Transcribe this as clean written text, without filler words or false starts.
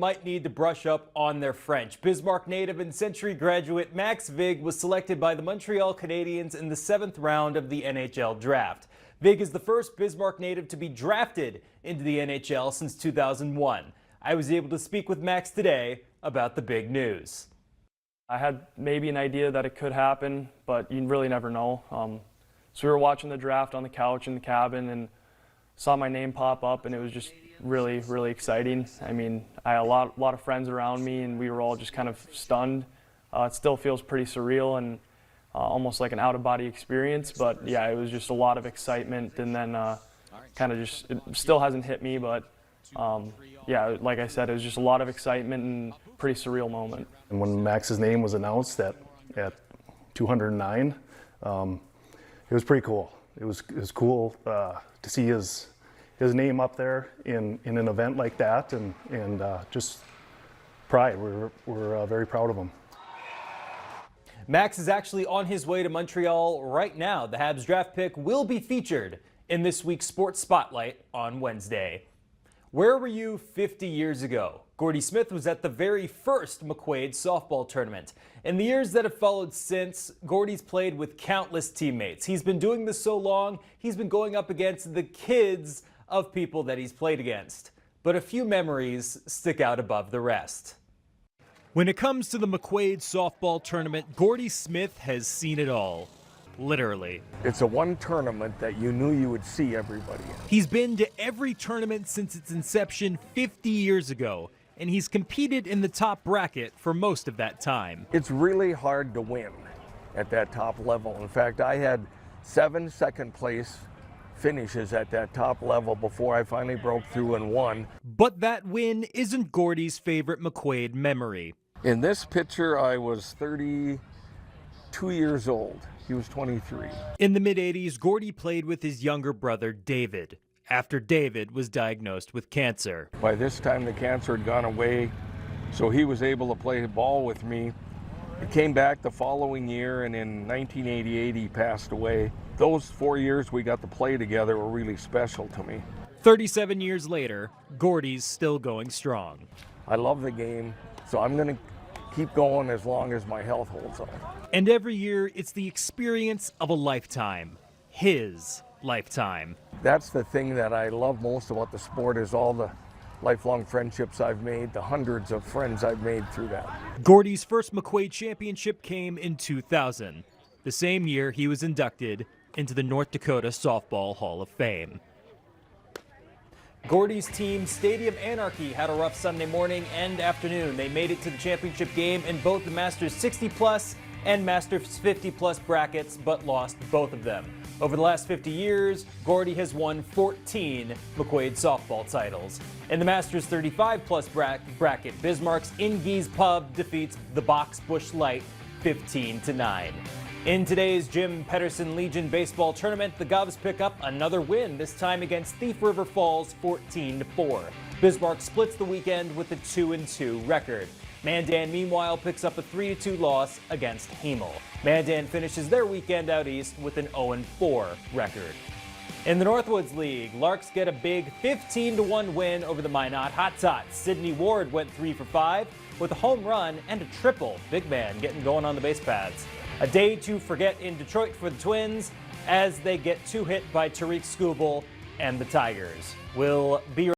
might need to brush up on their French. Bismarck native and Century graduate Max Vig was selected by the Montreal Canadiens in the 7th round of the NHL draft. Vig is the first Bismarck native to be drafted into the NHL since 2001. I was able to speak with Max today about the big news. I had maybe an idea that it could happen, but you really never know. So we were watching the draft on the couch in the cabin and saw my name pop up, and it was just really, really exciting. I mean, I had a lot of friends around me, and we were all just kind of stunned. It still feels pretty surreal and almost like an out-of-body experience, but yeah, it was just a lot of excitement, and then kind of just, it still hasn't hit me, but yeah, like I said, it was just a lot of excitement and pretty surreal moment. And when Max's name was announced at 209, it was pretty cool. It was cool to see his name up there in an event like that, and just pride. We're very proud of him. Max is actually on his way to Montreal right now. The Habs draft pick will be featured in this week's Sports Spotlight on Wednesday. Where were you 50 years ago? Gordy Smith was at the very first McQuaid softball tournament. In the years that have followed since, Gordy's played with countless teammates. He's been doing this so long, he's been going up against the kids of people that he's played against. But a few memories stick out above the rest. When it comes to the McQuaid softball tournament, Gordy Smith has seen it all. Literally. It's a one tournament that you knew you would see everybody in. He's been to every tournament since its inception 50 years ago, and he's competed in the top bracket for most of that time. It's really hard to win at that top level. In fact, I had 7 second place finishes at that top level before I finally broke through and won. But that win isn't Gordy's favorite McQuaid memory. In this picture, I was 32 years old. He was 23. In the mid-'80s, Gordy played with his younger brother, David, after David was diagnosed with cancer. By this time, the cancer had gone away, so he was able to play ball with me. He came back the following year, and in 1988, he passed away. Those 4 years we got to play together were really special to me. 37 years later, Gordy's still going strong. I love the game, so I'm going to keep going as long as my health holds on. And every year, it's the experience of a lifetime. His lifetime. That's the thing that I love most about the sport, is all the lifelong friendships I've made, the hundreds of friends I've made through that. Gordy's first McQuaid championship came in 2000, the same year he was inducted into the North Dakota Softball Hall of Fame. Gordy's team, Stadium Anarchy, had a rough Sunday morning and afternoon. They made it to the championship game in both the Masters 60+ and Masters 50+ brackets, but lost both of them. Over the last 50 years, Gordy has won 14 McQuaid softball titles. In the Masters 35+ bracket, Bismarck's Ingees Pub defeats the Box Busch Light 15-9. In today's Jim Pedersen Legion baseball tournament, the Govs pick up another win, this time against Thief River Falls 14-4. Bismarck splits the weekend with a 2-2 record. Mandan, meanwhile, picks up a 3-2 loss against Hemel. Mandan finishes their weekend out east with an 0-4 record. In the Northwoods League, Larks get a big 15-1 win over the Minot Hot Tots. Sidney Ward went 3 for 5 with a home run and a triple. Big man getting going on the base paths. A day to forget in Detroit for the Twins as they get 2 hit by Tariq Skubal and the Tigers. We'll be